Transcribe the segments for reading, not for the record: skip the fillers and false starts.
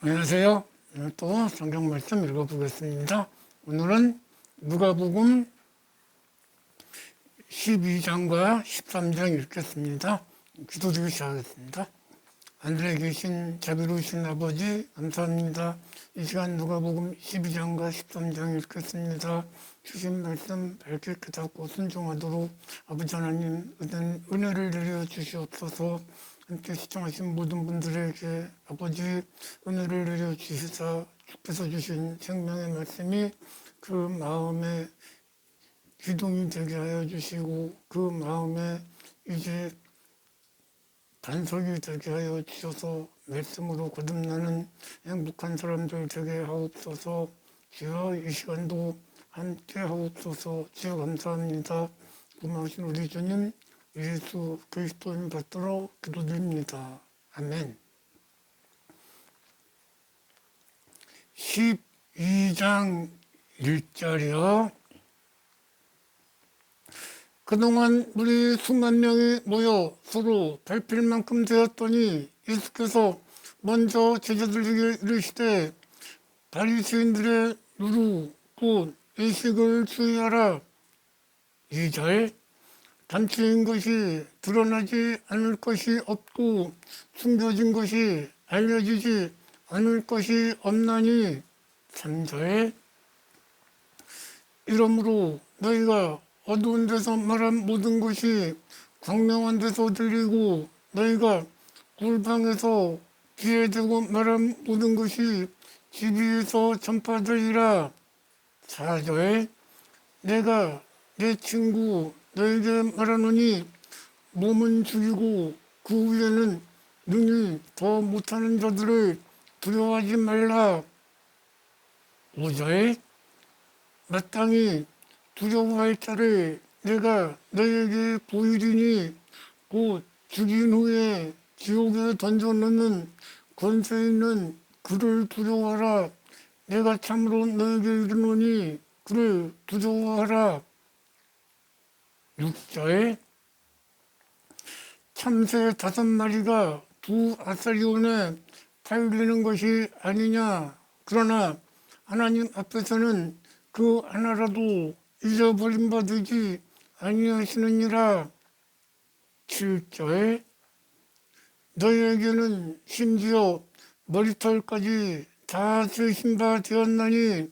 안녕하세요. 오늘 또 성경 말씀 읽어보겠습니다. 오늘은 누가복음 12장과 13장 읽겠습니다. 기도드리고 시작하겠습니다. 하늘에 계신 자비로우신 아버지 감사합니다. 이 시간 누가복음 12장과 13장 읽겠습니다. 주신 말씀 밝게 깨닫고 순종하도록 아버지 하나님 은혜를 내려 주시옵소서. 함께 시청하신 모든 분들에게 아버지 은혜를 내려 주시사 주께서 주신 생명의 말씀이 그 마음에 기둥이 되게 하여 주시고 그 마음에 이제 반석이 되게 하여 주셔서 말씀으로 거듭나는 행복한 사람들 되게 하옵소서. 주여 이 시간도 함께 하옵소서. 주여 감사합니다. 고마우신 우리 주님 예수 그리스도인 받들어 기도드립니다. 아멘. 12장 1절이요. 그동안 우리 수만 명이 모여 서로 밟힐 만큼 되었더니 예수께서 먼저 제자들에게 이르시되 바리새인들의 누루 곧 의식을 주의하라. 2절 감추인 것이 드러나지 않을 것이 없고 숨겨진 것이 알려지지 않을 것이 없나니. 3절 이러므로 너희가 어두운 데서 말한 모든 것이 광명한 데서 들리고 너희가 굴방에서 귀에 대고 말한 모든 것이 집 위에서 전파되리라. 4절 내가 내 친구 너에게 말하노니 몸은 죽이고 그 위에는 능히 더 못하는 자들을 두려워하지 말라. 5절 마땅히 두려워할 자를 내가 너에게 보이리니 곧 죽인 후에 지옥에 던져넣는 권세 있는 그를 두려워하라. 내가 참으로 너에게 이르노니 그를 두려워하라. 6절 참새 5마리가 두 아사리온에 팔리는 것이 아니냐. 그러나 하나님 앞에서는 그 하나라도 잊어버린 바 되지 아니하시느니라. 7절 너희에게는 심지어 머리털까지 다 세신 바 되었나니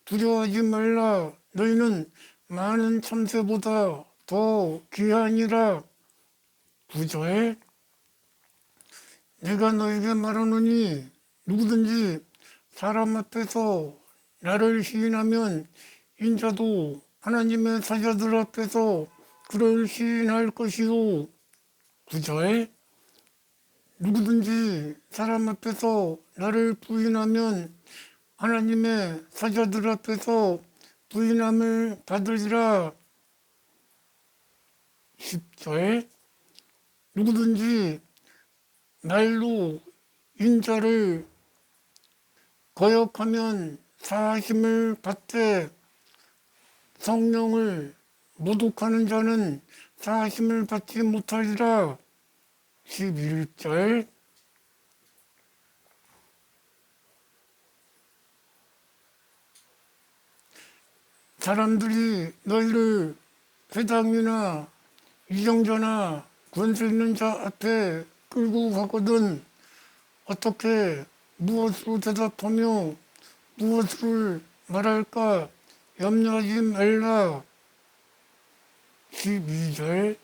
두려워하지 말라. 너희는 많은 참새보다 더 귀하니라. 9절 내가 너에게 말하노니 누구든지 사람 앞에서 나를 시인하면 인자도 하나님의 사자들 앞에서 그를 시인할 것이요. 9절 누구든지 사람 앞에서 나를 부인하면 하나님의 사자들 앞에서 부인함을 받으리라. 10절 누구든지 말로 인자를 거역하면 사하심을 받되 성령을 모독하는 자는 사하심을 받지 못하리라. 11절 사람들이 너희를 회당이나 이정자나 권세 있는 자 앞에 끌고 가거든 어떻게 무엇으로 대답하며 무엇을 말할까 염려하지 말라. 12절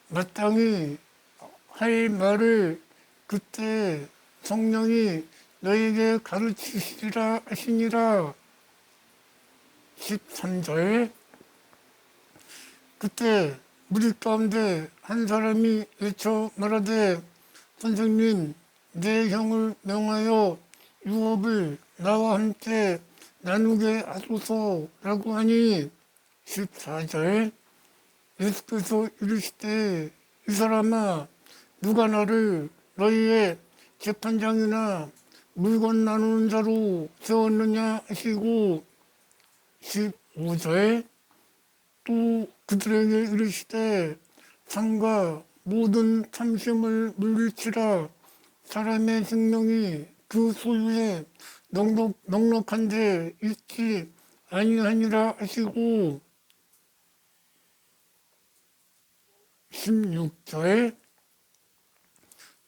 마땅히 할 말을 그때 성령이 너에게 가르치시리라 하시니라. 13절 그때 무리 가운데 한 사람이 외쳐 말하되 선생님 내 형을 명하여 유업을 나와 함께 나누게 하소서라고 하니. 14절 예수께서 이르시되 이 사람아 누가 나를 너희의 재판장이나 물건 나누는 자로 세웠느냐 하시고. 15절 또 그들에게 이르시되 상과 모든 탐심을 물리치라. 사람의 생명이 그 소유에 넉넉한 데 있지 아니하니라 하시고 16절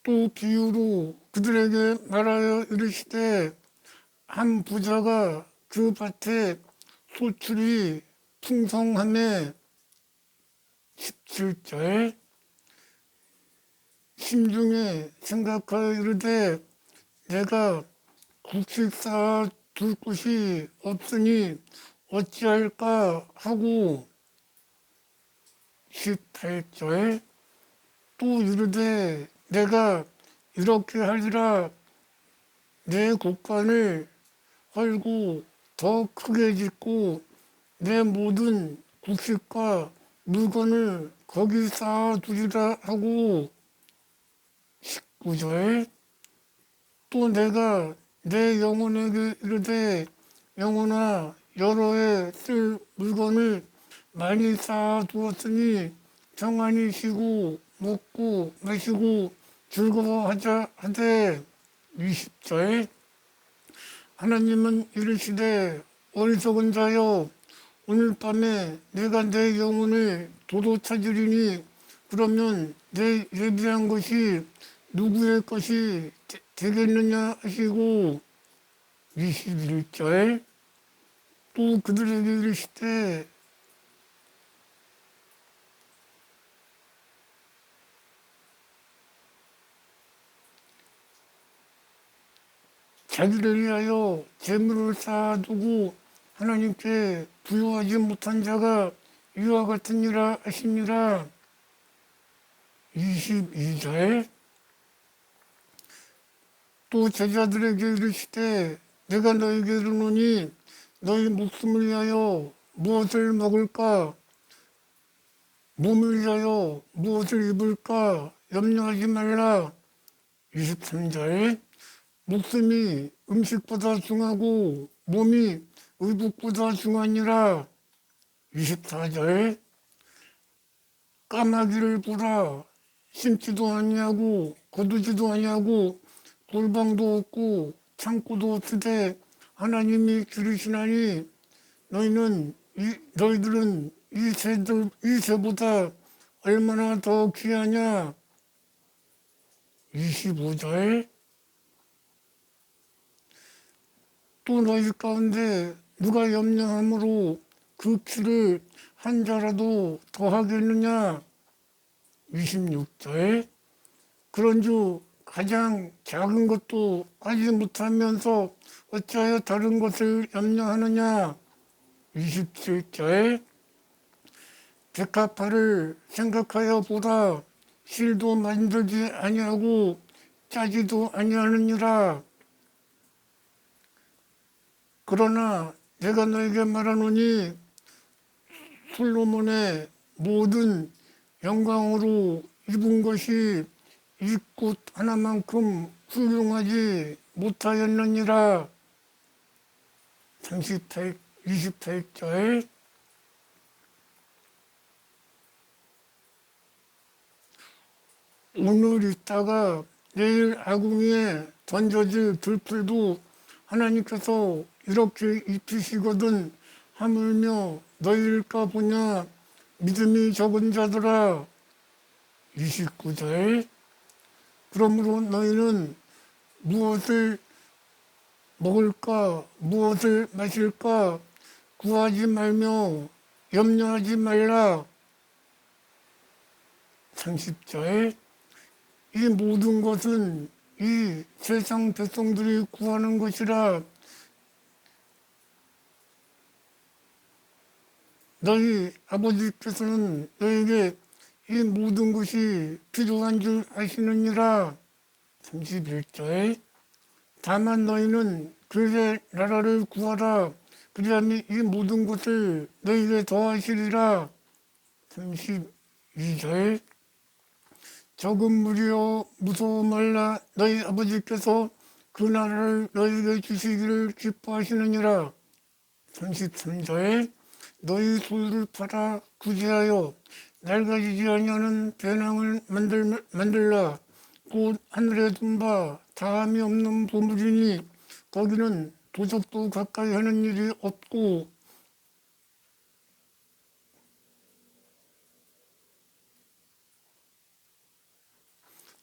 또 비유로 그들에게 말하여 이르시되 한 부자가 그 밭에 소출이 풍성함에 17절 심중에 생각하여 이르되 내가 곡식 쌓아 둘 곳이 없으니 어찌할까 하고 18절 또 이르되 내가 이렇게 하리라 내 곡간을 헐고 더 크게 짓고 내 모든 곡식과 물건을 거기 쌓아두리라 하고 19절 또 내가 내 영혼에게 이르되 영혼아 여러 해 쓸 물건을 많이 쌓아두었으니 평안히 쉬고 먹고 마시고 즐거워하자 하되 20절 하나님은 이르시되 어리석은 자여 오늘 밤에 내가 내 영혼을 도로 찾으리니 그러면 내 예비한 것이 누구의 것이 되겠느냐 하시고 21절 또 그들에게 이르시되 자기를 위하여 재물을 쌓아두고 하나님께 부여하지 못한 자가 이와 같으니라 하시니라 22절 또 제자들에게 이르시되 내가 너희에게 이르노니 너희 목숨을 위하여 무엇을 먹을까 몸을 위하여 무엇을 입을까 염려하지 말라 23절 목숨이 음식보다 중하고 몸이 의복보다 중하니라 24절 까마귀를 보라 심지도 아니하고 거두지도 아니하고 골방도 없고 창고도 없으되 하나님이 기르시나니 너희들은 이 새보다 얼마나 더 귀하냐 25절 또 너희 가운데 누가 염려함으로 그 키를 한 자라도 더하겠느냐 26절 그런즉 가장 작은 것도 하지 못하면서 어찌하여 다른 것을 염려하느냐 27절 백합화를 생각하여 보라 실도 만들지 아니하고 짜지도 아니하느니라 그러나 내가 너에게 말하노니 솔로몬의 모든 영광으로 입은 것이 이 꽃 하나만큼 훌륭하지 못하였느니라 28절 오늘 있다가 내일 아궁이에 던져질 들풀도 하나님께서 이렇게 입히시거든 하물며 너희일까 보냐 믿음이 적은 자들아 29절 그러므로 너희는 무엇을 먹을까 무엇을 마실까 구하지 말며 염려하지 말라 30절 이 모든 것은 이 세상 백성들이 구하는 것이라 너희 아버지께서는 너에게 이 모든 것이 필요한 줄 아시느니라 31절 다만 너희는 그의 나라를 구하라 그리하면 이 모든 것을 너희에게 더하시리라 32절 적은 무리여 무서워 말라 너희 아버지께서 그 나라를 너희에게 주시기를 기뻐하시느니라 33절 너희 소유를 팔아 구제하여 낡아지지 아니하는 배낭을 만들라 곧 하늘에 둔 바 다함이 없는 보물이니 거기는 도적도 가까이 하는 일이 없고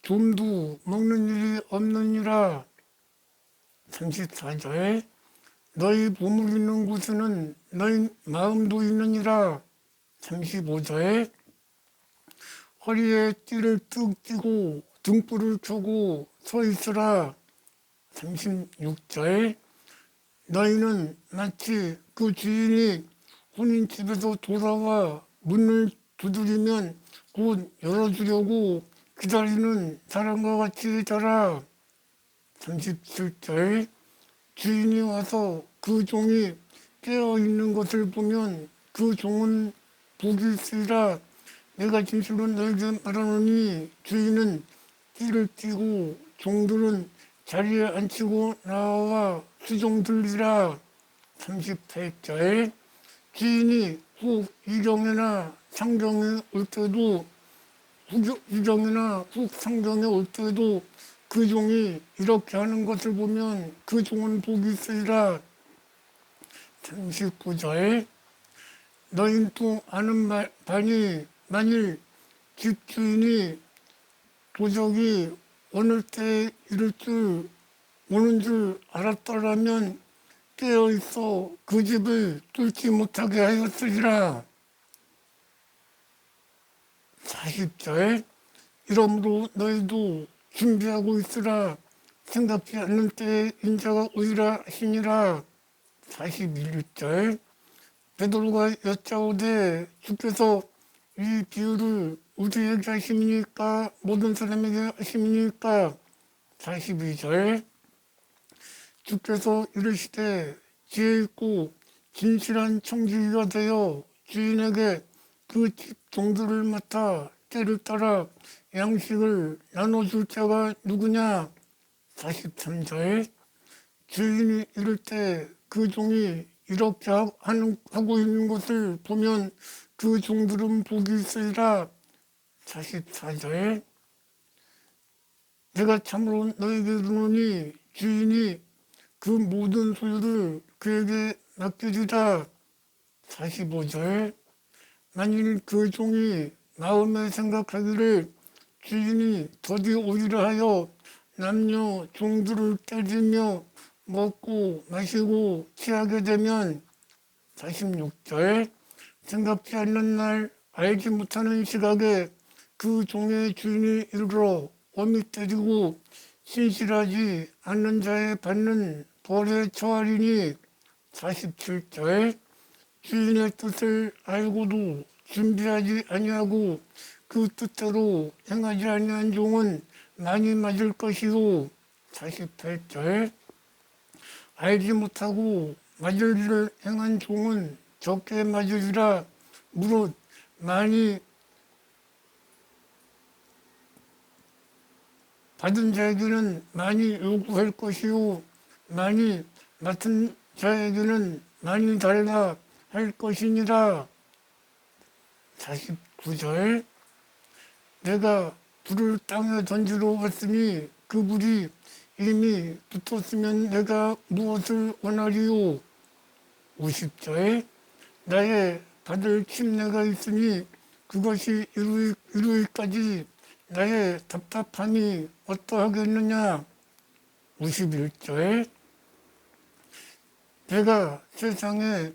좀도 먹는 일이 없느니라. 34절 너희 보물 있는 곳에는 너희 마음도 있느니라. 35절 허리에 띠를 뚝 띠고 등불을 켜고 서 있으라. 36절 너희는 마치 그 주인이 혼인 집에서 돌아와 문을 두드리면 곧 열어주려고 기다리는 사람과 같이 자라. 37절 주인이 와서 그 종이 깨어있는 것을 보면 그 종은 복이 있으리라. 내가 진실로 너희에게 말하노니 주인은 띠를 띠고 종들은 자리에 앉히고 나와 수종들리라. 38절 주인이 훅 이경이나 상경에 올 때도 이경이나 훅 상경에 올 때도 그 종이 이렇게 하는 것을 보면 그 종은 복이 있으리라. 39절 너희도 아는 바니 만일 집주인이 도적이 어느 때 오는 줄 알았더라면 깨어있어 그 집을 뚫지 못하게 하였으리라. 40절 이러므로 너희도 준비하고 있으라. 생각지 않는 때에 인자가 오리라 하시니라. 41절 베드로가 여짜오되 주께서 이 비유를 우리에게 하심이니까 모든 사람에게 하심이니까. 42절 주께서 이르시되 지혜 있고 진실한 청지기가 되어 주인에게 그 집 종들을 맡아 때를 따라 양식을 나눠줄 자가 누구냐. 43절 주인이 이럴 때 그 종이 이렇게 하고 있는 것을 보면 그 종들은 복이 있으리라. 44절 내가 참으로 너에게 이르노니 주인이 그 모든 소유를 그에게 맡기리라. 45절 만일 그 종이 마음에 생각하기를 주인이 더디 오리라 하여 남녀 종들을 때리며 먹고 마시고 취하게 되면. 46절 생각지 않는 날 알지 못하는 시각에 그 종의 주인이 이르러 엄히 때리고 신실하지 않는 자에 받는 벌에 처하리니. 47절 주인의 뜻을 알고도 준비하지 아니하고 그 뜻대로 행하지 아니한 종은 많이 맞을 것이요. 48절 알지 못하고 맞을 일을 행한 종은 적게 맞으리라. 무릇 많이 받은 자에게는 많이 요구할 것이요 많이 맡은 자에게는 많이 달라 할 것이니라. 49절 내가 불을 땅에 던지러 왔으니 그 불이 이미 붙었으면 내가 무엇을 원하리요. 50절 나의 받을 침례가 있으니 그것이 이루기까지 나의 답답함이 어떠하겠느냐. 51절 내가 세상에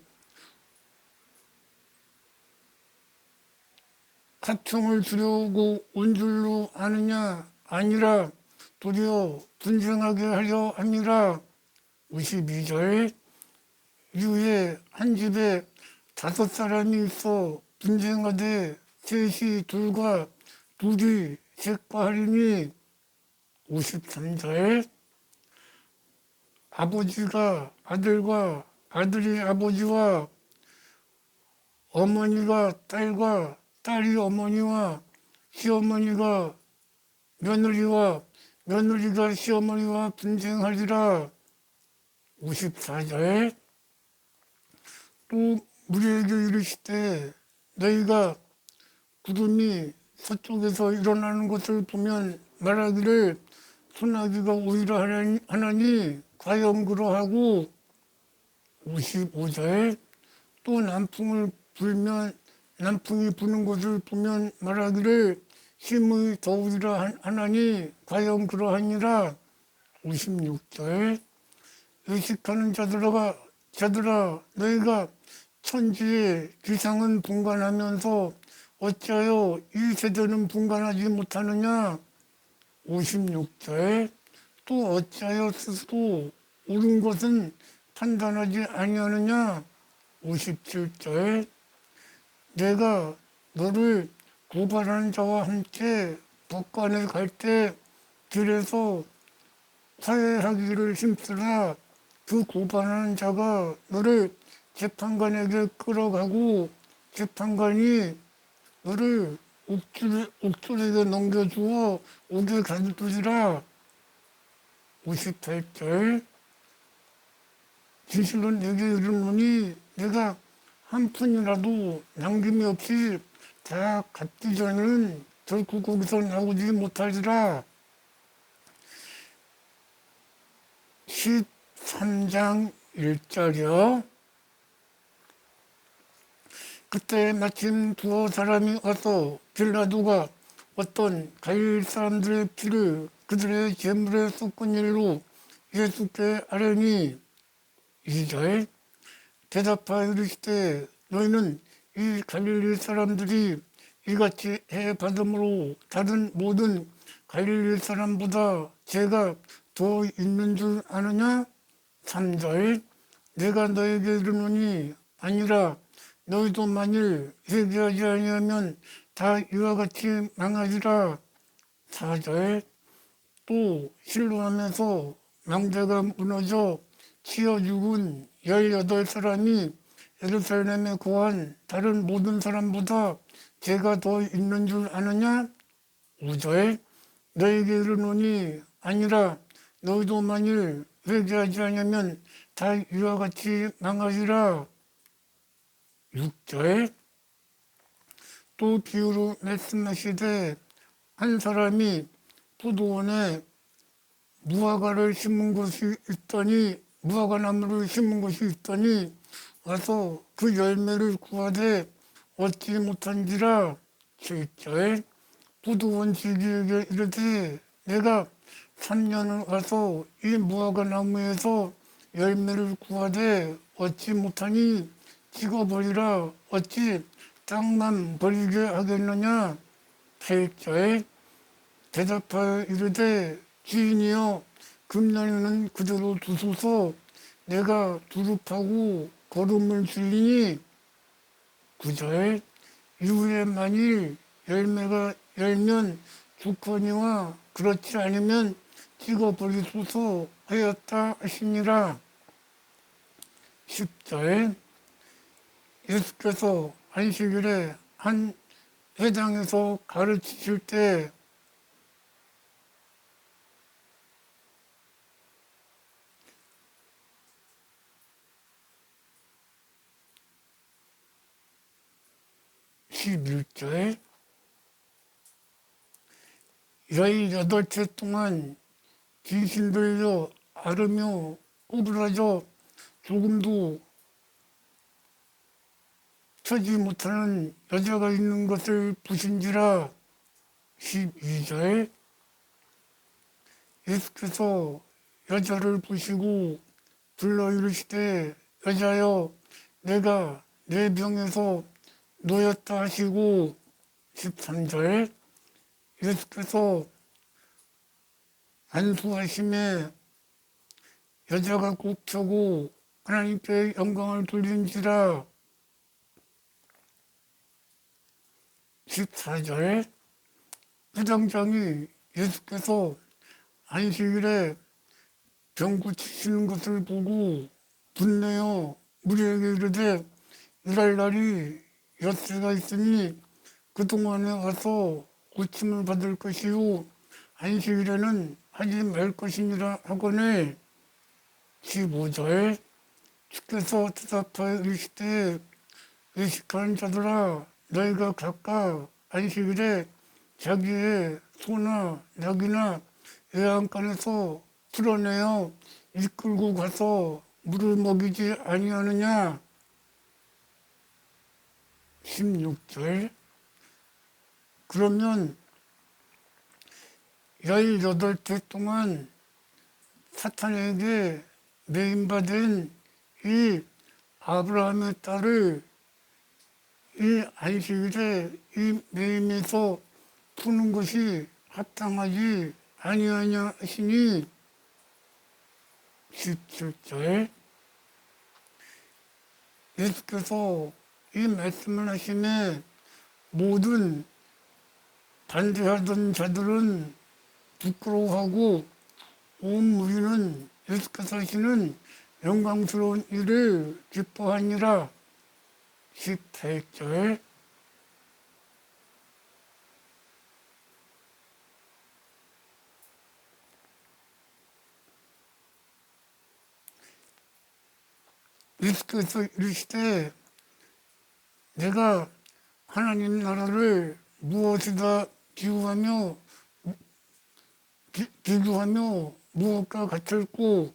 가총을 주려고 온 줄로 아느냐. 아니라 도리어 분쟁하게 하려 함이라. 52절 이후에 한 집에 5사람이 있어 분쟁하되 셋이 둘과 둘이 셋과 하리니. 53절 아버지가 아들과 아들이 아버지와 어머니가 딸과 딸이 어머니와 시어머니가 며느리와 며느리가 시어머니와 분쟁하리라. 54절 또 우리에게 이르시되 너희가 구름이 서쪽에서 일어나는 것을 보면 말하기를 소나기가 오히려 하나니 과연 그러하고 55절 또 남풍이 부는 것을 보면 말하기를 힘의 더우리라 하나니 과연 그러하니라 56절 의식하는 자들아 너희가 천지의 기상은 분간하면서 어찌하여 이 세대는 분간하지 못하느냐 56절 또 어찌하여 스스로 옳은 것은 판단하지 아니하느냐 57절 내가 너를 고발하는 자와 함께 법관에 갈 때 길에서 화해하기를 힘쓰라 그 고발하는 자가 너를 재판관에게 끌어가고 재판관이 너를 옥졸에게 넘겨주어 옥에 가두리라 58절 진실로 내게 이르노니 내가 한 푼이라도 남김이 없이 다 갚기 전에는 결코 거기서 나오지 못하리라 13장 1절이요. 그때 마침 두어 사람이 와서 빌라도가 어떤 갈릴리 사람들의 피를 그들의 재물에 쏟은 일로 예수께 아뢰니 2절 대답하여 이르시되 너희는 이 갈릴리 사람들이 이같이 해 받음으로 다른 모든 갈릴리 사람보다 죄가 더 있는 줄 아느냐? 3절 내가 너에게 이르노니 아니라 너희도 만일 회개하지 아니하면 다 이와 같이 망하리라 4절 또 실로하면서 망대가 무너져 치여 죽은 18사람이 예루살렘에 거한 다른 모든 사람보다 죄가 더 있는 줄 아느냐? 5절 너에게 이르노니 아니라 너희도 만일 회개하지 않으면 다 이와 같이 망하리라 6절 또 비유로 말씀하시되 한 사람이 포도원에 무화과나무를 심은 것이 있더니 와서 그 열매를 구하되 얻지 못한지라 7절 포도원 지기에게 이르되 내가 3년을 와서 이 무화과나무에서 열매를 구하되 얻지 못하니 찍어버리라 어찌 땅만 버리게 하겠느냐 8절 대답하여 이르되 주인이여 금년에는 그대로 두소서 내가 두릅하고 거름을 줄이니 9절 이후에 만일 열매가 열면 좋거니와 그렇지 않으면 찍어버리소서 하였다 하시니라 10절 예수께서 안식일에 한 회당에서 가르치실 때 (11절) 18째 동안 귀신 들려 앓으며 꼬부라져 조금도 서지 못하는 여자가 있는 것을 보신지라 12절 예수께서 여자를 보시고 불러 이르시되 여자여 내가 내 병에서 놓였다 하시고 13절 예수께서 안수하심에 여자가 꼭 펴고 하나님께 영광을 돌린지라 14절 회장장이 예수께서 안식일에 병 고치시는 것을 보고 분내어 무리에게 이르되 일할 날이 엿새가 있으니 그동안에 와서 고침을 받을 것이요 안식일에는 하지 말 것이니라 하거늘 15절 주께서 대답하여 이르시되 의식하는 자들아 너희가 각각 안식일에 자기의 소나 낙이나 외양간에서 풀어내어 이끌고 가서 물을 먹이지 아니하느냐. 16절. 그러면 18대 동안 사탄에게 매임받은 이 아브라함의 딸을 이 안식일에 이 매임에서 푸는 것이 합당하지 아니하냐 하시니 17절. 예수께서 이 말씀을 하시매 모든 반대하던 자들은 부끄러워하고 온 무리는 예수께서 하시는 영광스러운 일을 기뻐하니라. 18절. 예수께서 이르시되 내가 하나님 나라를 무엇이다 비유하며 무엇과 같을꼬.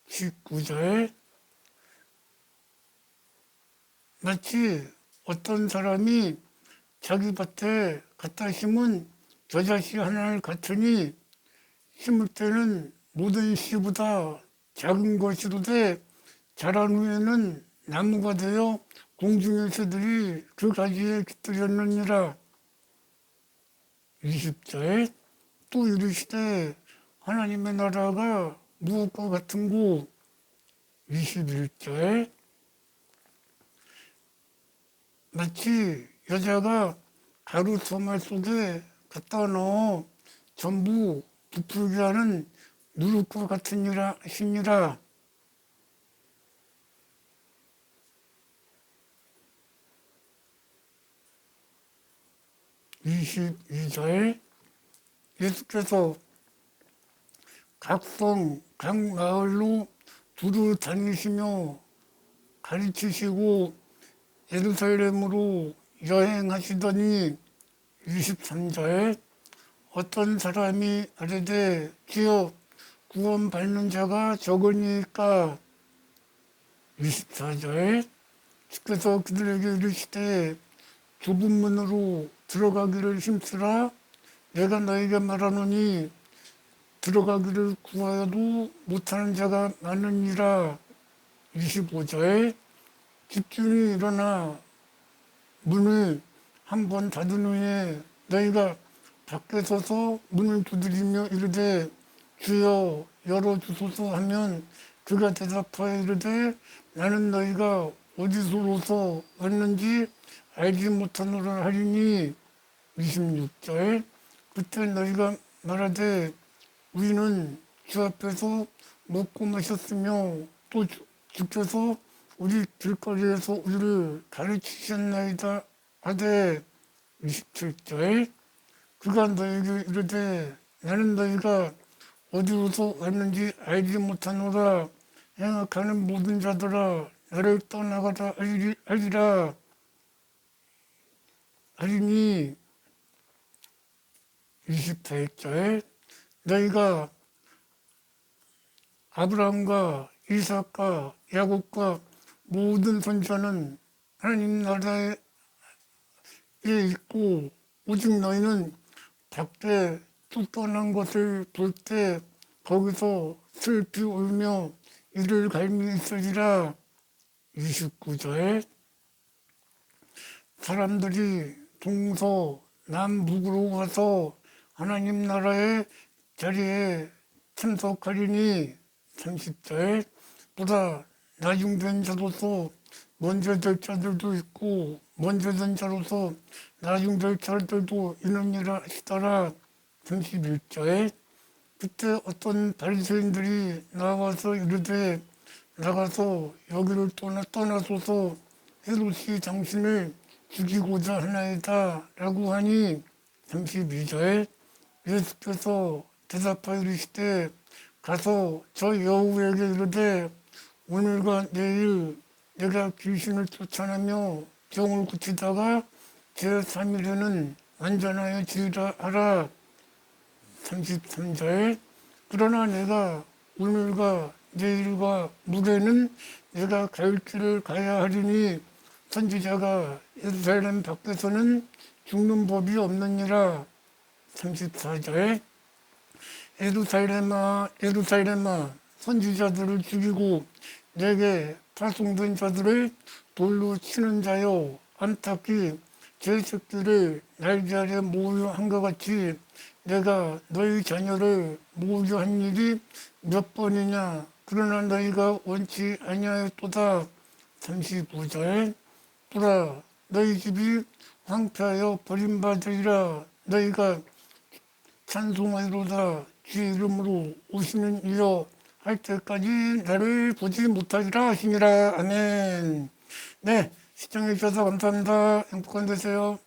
19절. 마치 어떤 사람이 자기 밭에 갖다 심은 겨자씨 하나를 같으니 심을 때는 모든 씨보다 작은 것이로되 자란 후에는 나무가 되어 공중의 새들이 그 가지에 깃들였느니라. 20절. 또 이르시되 하나님의 나라가 무엇과 같은고. 21절. 마치 여자가 가루 소말 속에 갖다 넣어 전부 부풀게 하는 누룩과 같으니라 하시니라. 22절. 예수께서 각 성, 각 마을로 두루 다니시며 가르치시고 예루살렘으로 여행하시더니 23절. 어떤 사람이 아뢰되 주여 구원받는 자가 적으니까. 24절. 주께서 그들에게 이르시되 좁은 문으로 들어가기를 힘쓰라. 내가 너에게 말하노니 들어가기를 구하여도 못하는 자가 많으니라. 25절. 집주인이 일어나 문을 한 번 닫은 후에 너희가 밖에 서서 문을 두드리며 이르되 주여 열어주소서 하면 그가 대답하여 이르되 나는 너희가 어디서로서 왔는지 알지 못하노라 하리니. 26절. 그때 너희가 말하되 우리는 주 앞에서 먹고 마셨으며 또 주께서 우리 길거리에서 우리를 가르치셨나이다 하되. 27절. 그가 너희에게 이르되 나는 너희가 어디로서 왔는지 알지 못하노라. 행악하는 모든 자들아 나를 떠나가라 하리라 하리니. 28절. 너희가 아브라함과 이삭과 야곱과 모든 선자는 하나님 나라에 있고 오직 너희는 밖에 쫓겨난 것을 볼 때 거기서 슬피 울며 이를 갈미 있으리라. 29절. 사람들이 동서 남북으로 가서 하나님 나라의 자리에 참석하리니. 30절. 보다 나중된 자로서 먼저 될 자들도 있고 먼저 된 자로서 나중될 자들도 있느니라 하시더라. 31절. 그때 어떤 바리새인들이 나와서 이르되 나가서 여기를 떠나소서 헤롯이 당신을 죽이고자 하나이다 라고 하니. 32절. 예수께서 대답하여 이르시되 가서 저 여우에게 이르되 오늘과 내일 내가 귀신을 쫓아내며 병을 고치다가 제3일에는 완전하여 지으라 하라. 33절 그러나 내가 오늘과 내일과 모레는 내가 갈 길을 가야 하리니 선지자가 예루살렘 밖에서는 죽는 법이 없느니라. 34절 예루살렘아 예루살렘아 선지자들을 죽이고 내게 파송된 자들을 돌로 치는 자여 안팎이 제 새끼를 날개 아래 모으한 것 같이 내가 너희 자녀를 모으한 일이 몇 번이냐. 그러나 너희가 원치 아니하였도다. 35절 보라 너희 집이 황폐하여 버림받으리라. 너희가 찬송하리로다. 주의 이름으로 오시는 이여 할 때까지 나를 보지 못하리라 하시니라. 아멘. 네, 시청해 주셔서 감사합니다. 행복한 되세요.